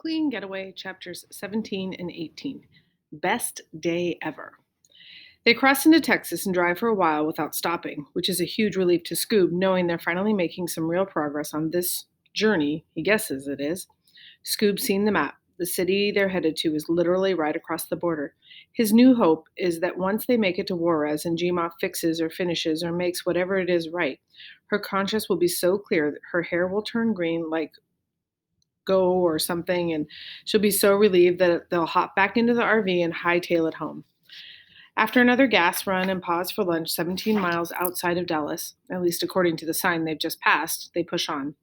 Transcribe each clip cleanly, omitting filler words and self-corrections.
Clean Getaway, chapters 17 and 18. Best day ever. They cross into Texas and drive for a while without stopping, which is a huge relief to Scoob, knowing they're finally making some real progress on this journey, he guesses it is. Scoob's seen the map. The city they're headed to is literally right across the border. His new hope is that once they make it to Juarez and Gma fixes or finishes or makes whatever it is right, her conscience will be so clear that her hair will turn green like go or something, and she'll be so relieved that they'll hop back into the RV and hightail it home. After another gas run and pause for lunch 17 miles outside of Dallas, at least according to the sign they've just passed, they push on.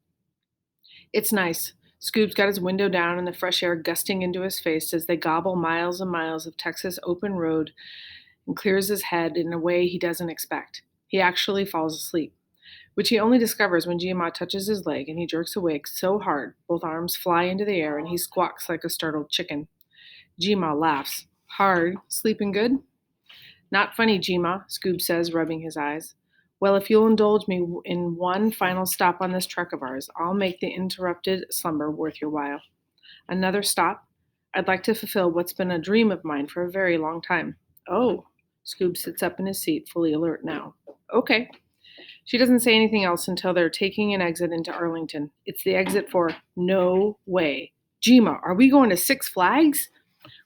It's nice. Scoob's got his window down and the fresh air gusting into his face as they gobble miles and miles of Texas open road and clears his head in a way he doesn't expect. He actually falls asleep, which he only discovers when Giamma touches his leg and he jerks awake so hard both arms fly into the air and he squawks like a startled chicken. Giamma laughs. Hard? Sleeping good? Not funny, Giamma, Scoob says, rubbing his eyes. Well, if you'll indulge me in one final stop on this trek of ours, I'll make the interrupted slumber worth your while. Another stop? I'd like to fulfill what's been a dream of mine for a very long time. Oh, Scoob sits up in his seat, fully alert now. Okay. She doesn't say anything else until they're taking an exit into Arlington. It's the exit for No Way. Gma, are we going to Six Flags?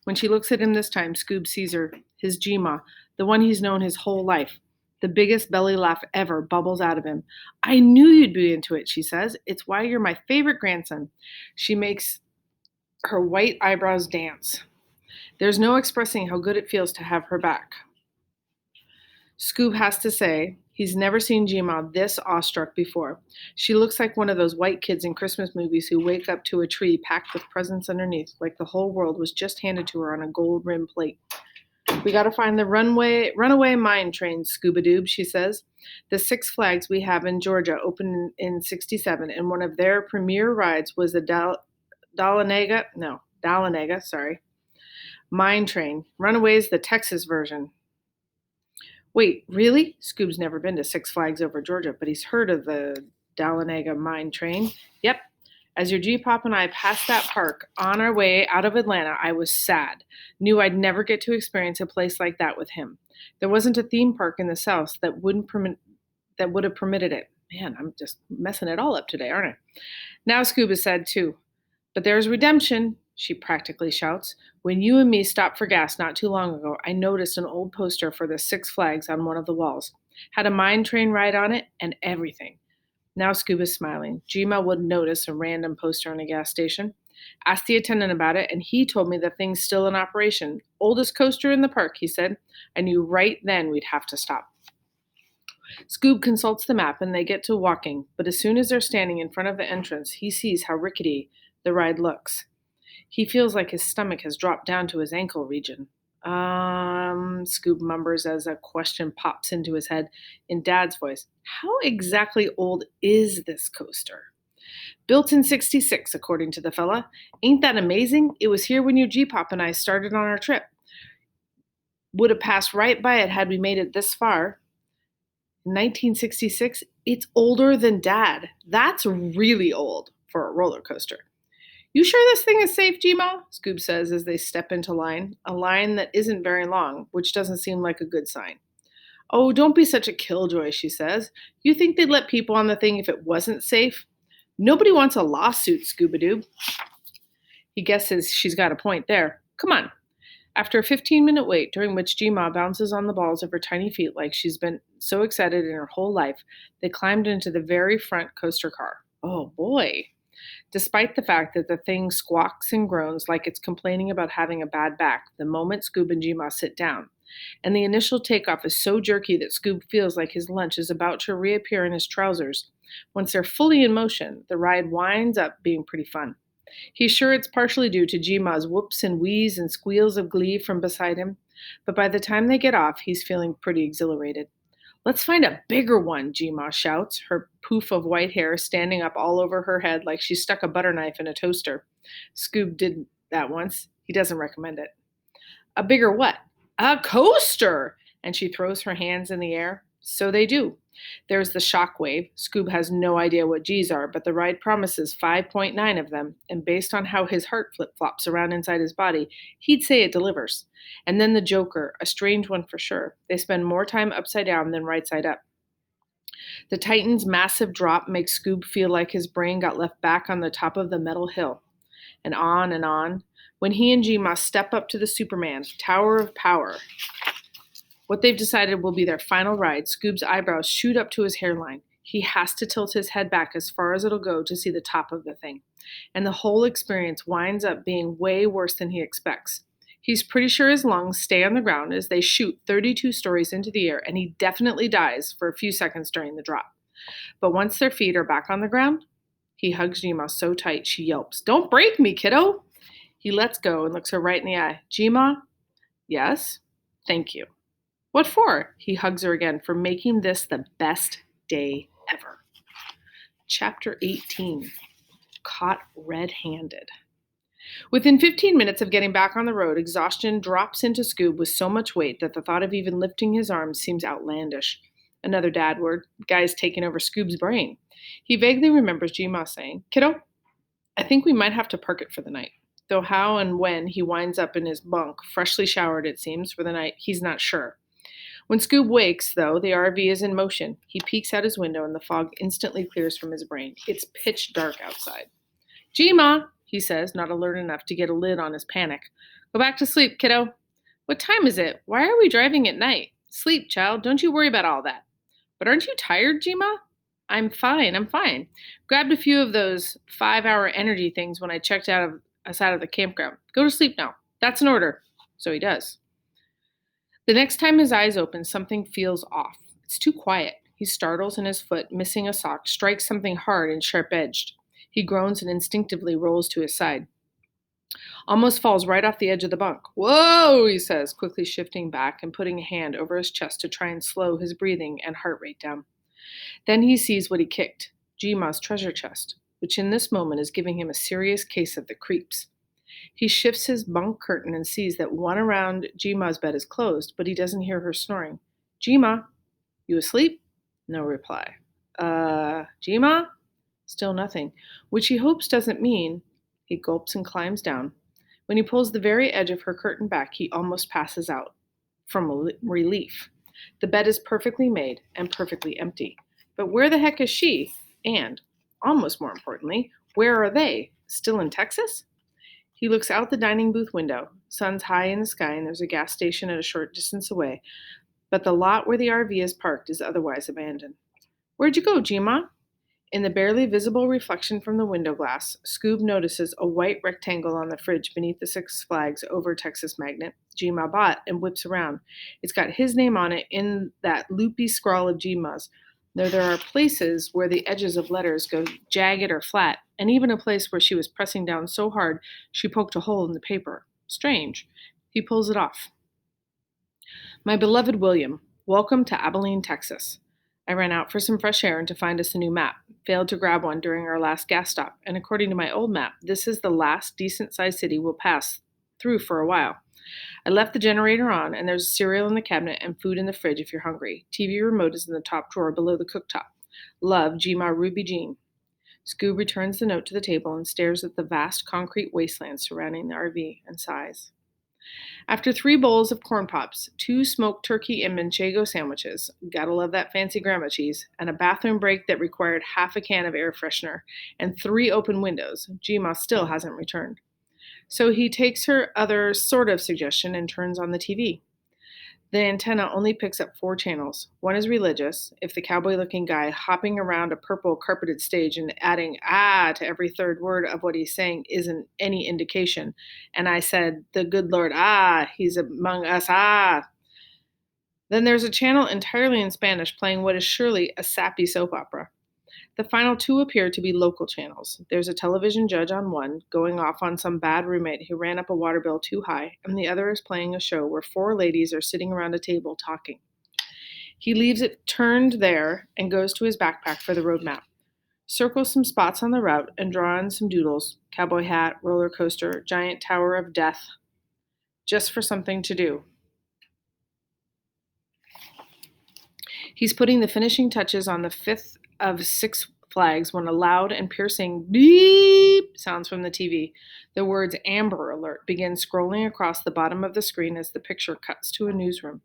When she looks at him this time, Scoob sees her, his Gma, the one he's known his whole life. The biggest belly laugh ever bubbles out of him. I knew you'd be into it, she says. It's why you're my favorite grandson. She makes her white eyebrows dance. There's no expressing how good it feels to have her back. Scoob has to say he's never seen Gma this awestruck before. She looks like one of those white kids in Christmas movies who wake up to a tree packed with presents underneath, like the whole world was just handed to her on a gold-rimmed plate. We gotta find the runaway mine train, Scuba-Doob, she says. The Six Flags we have in Georgia opened in '67, and one of their premier rides was the Dahlonega, mine train. Runaway's the Texas version. Wait, really? Scoob's never been to Six Flags over Georgia, but he's heard of the Dahlonega mine train. Yep. As your G-Pop and I passed that park on our way out of Atlanta, I was sad. Knew I'd never get to experience a place like that with him. There wasn't a theme park in the South that would have permitted it. Man, I'm just messing it all up today, aren't I? Now Scoob is sad too. But there's redemption, she practically shouts. When you and me stopped for gas not too long ago, I noticed an old poster for the Six Flags on one of the walls. Had a mine train ride on it and everything. Now Scoob is smiling. Gma would notice a random poster in a gas station. Asked the attendant about it, and he told me the thing's still in operation. Oldest coaster in the park, he said. I knew right then we'd have to stop. Scoob consults the map and they get to walking, but as soon as they're standing in front of the entrance, he sees how rickety the ride looks. He feels like his stomach has dropped down to his ankle region. Scoob mumbers as a question pops into his head in Dad's voice. How exactly old is this coaster? Built in '66, according to the fella. Ain't that amazing? It was here when your G-Pop and I started on our trip. Would have passed right by it had we made it this far. 1966, it's older than Dad. That's really old for a roller coaster. You sure this thing is safe, Gma? Scoob says as they step into line, a line that isn't very long, which doesn't seem like a good sign. Oh, don't be such a killjoy, she says. You think they'd let people on the thing if it wasn't safe? Nobody wants a lawsuit, Scooba-Doo. He guesses she's got a point there. Come on. After a 15-minute wait, during which Gma bounces on the balls of her tiny feet like she's been so excited in her whole life, they climbed into the very front coaster car. Oh, boy. Despite the fact that the thing squawks and groans like it's complaining about having a bad back the moment Scoob and Gma sit down. And the initial takeoff is so jerky that Scoob feels like his lunch is about to reappear in his trousers. Once they're fully in motion, the ride winds up being pretty fun. He's sure it's partially due to Gma's whoops and wheeze and squeals of glee from beside him, but by the time they get off, he's feeling pretty exhilarated. Let's find a bigger one, Gma shouts, her poof of white hair standing up all over her head like she stuck a butter knife in a toaster. Scoob did that once. He doesn't recommend it. A bigger what? A coaster! And she throws her hands in the air. So they do. There's the shock wave. Scoob has no idea what G's are, but the ride promises 5.9 of them, and based on how his heart flip flops around inside his body, he'd say it delivers. And then the Joker, a strange one for sure. They spend more time upside down than right side up. The Titan's massive drop makes Scoob feel like his brain got left back on the top of the metal hill. And on and on. When he and G-Ma step up to the Superman, Tower of Power, what they've decided will be their final ride, Scoob's eyebrows shoot up to his hairline. He has to tilt his head back as far as it'll go to see the top of the thing. And the whole experience winds up being way worse than he expects. He's pretty sure his lungs stay on the ground as they shoot 32 stories into the air, and he definitely dies for a few seconds during the drop. But once their feet are back on the ground, he hugs Jima so tight she yelps, "Don't break me, kiddo!" He lets go and looks her right in the eye. "Jima?" "Yes?" "Thank you." "What for?" He hugs her again, "For making this the best day ever." Chapter 18. Caught red-handed. Within 15 minutes of getting back on the road, exhaustion drops into Scoob with so much weight that the thought of even lifting his arms seems outlandish. Another dad word. Guy's taking over Scoob's brain. He vaguely remembers G-Ma saying, "Kiddo, I think we might have to park it for the night." Though how and when he winds up in his bunk, freshly showered it seems, for the night, he's not sure. When Scoob wakes, though, the RV is in motion. He peeks out his window and the fog instantly clears from his brain. It's pitch dark outside. "G-Ma," he says, not alert enough to get a lid on his panic. "Go back to sleep, kiddo." "What time is it? Why are we driving at night?" "Sleep, child. Don't you worry about all that." "But aren't you tired, G-Ma?" I'm fine. Grabbed a few of those 5-hour energy things when I checked us out of the campground. Go to sleep now. That's an order." So he does. The next time his eyes open, something feels off. It's too quiet. He startles and his foot, missing a sock, strikes something hard and sharp-edged. He groans and instinctively rolls to his side. Almost falls right off the edge of the bunk. "Whoa," he says, quickly shifting back and putting a hand over his chest to try and slow his breathing and heart rate down. Then he sees what he kicked, G-Ma's treasure chest, which in this moment is giving him a serious case of the creeps. He shifts his bunk curtain and sees that one around G-Ma's bed is closed, but he doesn't hear her snoring. "G-Ma, you asleep?" No reply. G-Ma?" Still nothing, which he hopes doesn't mean. He gulps and climbs down. When he pulls the very edge of her curtain back, he almost passes out from relief. The bed is perfectly made and perfectly empty. But where the heck is she? And, almost more importantly, where are they? Still in Texas? He looks out the dining booth window. Sun's high in the sky and there's a gas station at a short distance away, but the lot where the RV is parked is otherwise abandoned. "Where'd you go, G-Ma?" In the barely visible reflection from the window glass, Scoob notices a white rectangle on the fridge beneath the Six Flags Over Texas magnet G-Ma bought and whips around. It's got his name on it in that loopy scrawl of G-Ma's. There are places where the edges of letters go jagged or flat, and even a place where she was pressing down so hard she poked a hole in the paper. Strange. He pulls it off. "My beloved William, welcome to Abilene, Texas. I ran out for some fresh air and to find us a new map. Failed to grab one during our last gas stop, and according to my old map, this is the last decent-sized city we'll pass through for a while. I left the generator on, and there's cereal in the cabinet and food in the fridge if you're hungry. TV remote is in the top drawer below the cooktop. Love, G-Ma Ruby Jean." Scoob returns the note to the table and stares at the vast concrete wasteland surrounding the RV and sighs. After 3 bowls of corn pops, 2 smoked turkey and manchego sandwiches, gotta love that fancy grandma cheese, and a bathroom break that required half a can of air freshener, and 3 open windows, G-Ma still hasn't returned. So he takes her other sort of suggestion and turns on the TV. The antenna only picks up 4 channels. One is religious, if the cowboy-looking guy hopping around a purple carpeted stage and adding "ah" to every third word of what he's saying isn't any indication. And I said, "The good Lord, ah, he's among us, ah." Then there's a channel entirely in Spanish playing what is surely a sappy soap opera. The final 2 appear to be local channels. There's a television judge on one, going off on some bad roommate who ran up a water bill too high, and the other is playing a show where 4 ladies are sitting around a table talking. He leaves it turned there and goes to his backpack for the road map. Circles some spots on the route and draw in some doodles, cowboy hat, roller coaster, giant tower of death, just for something to do. He's putting the finishing touches on the fifth of Six Flags when a loud and piercing beep sounds from the TV. The words Amber Alert begin scrolling across the bottom of the screen as the picture cuts to a newsroom.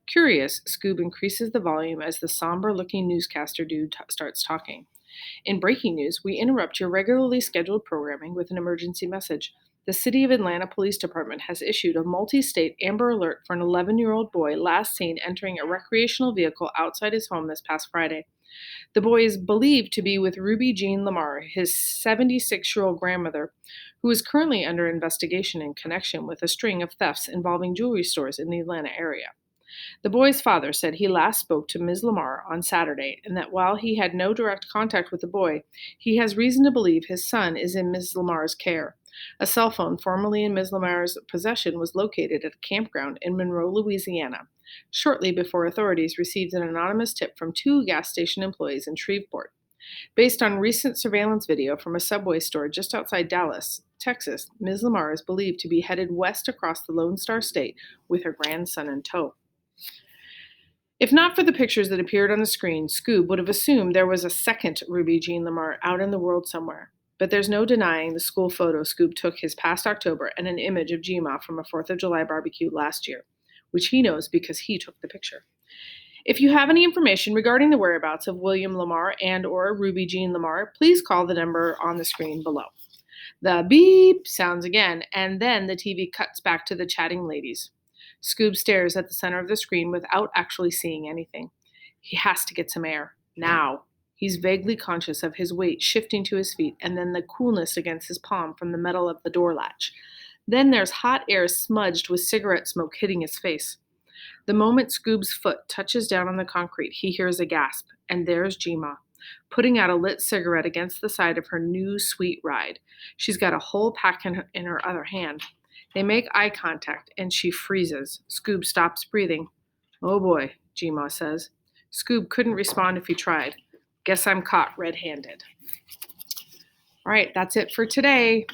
Curious, Scoob increases the volume as the somber looking newscaster dude starts talking. In breaking news, we interrupt your regularly scheduled programming with an emergency message. The City of Atlanta Police Department has issued a multi state Amber Alert for an 11-year-old boy last seen entering a recreational vehicle outside his home this past Friday. The boy is believed to be with Ruby Jean Lamar, his 76-year-old grandmother, who is currently under investigation in connection with a string of thefts involving jewelry stores in the Atlanta area. The boy's father said he last spoke to Ms. Lamar on Saturday and that while he had no direct contact with the boy, he has reason to believe his son is in Ms. Lamar's care. A cell phone formerly in Ms. Lamar's possession was located at a campground in Monroe, Louisiana, shortly before authorities received an anonymous tip from two gas station employees in Shreveport. Based on recent surveillance video from a Subway store just outside Dallas, Texas, Ms. Lamar is believed to be headed west across the Lone Star State with her grandson in tow. If not for the pictures that appeared on the screen, Scoob would have assumed there was a second Ruby Jean Lamar out in the world somewhere. But there's no denying the school photo Scoob took his past October and an image of Gma from a 4th of July barbecue last year, which he knows because he took the picture. If you have any information regarding the whereabouts of William Lamar and or Ruby Jean Lamar, please call the number on the screen below. The beep sounds again, and then the TV cuts back to the chatting ladies. Scoob stares at the center of the screen without actually seeing anything. He has to get some air. Now. He's vaguely conscious of his weight shifting to his feet and then the coolness against his palm from the metal of the door latch. Then there's hot air smudged with cigarette smoke hitting his face. The moment Scoob's foot touches down on the concrete, he hears a gasp, and there's Gma, putting out a lit cigarette against the side of her new sweet ride. She's got a whole pack in her other hand. They make eye contact, and she freezes. Scoob stops breathing. Oh boy, Gma says. Scoob couldn't respond if he tried. Guess I'm caught red-handed. All right, that's it for today.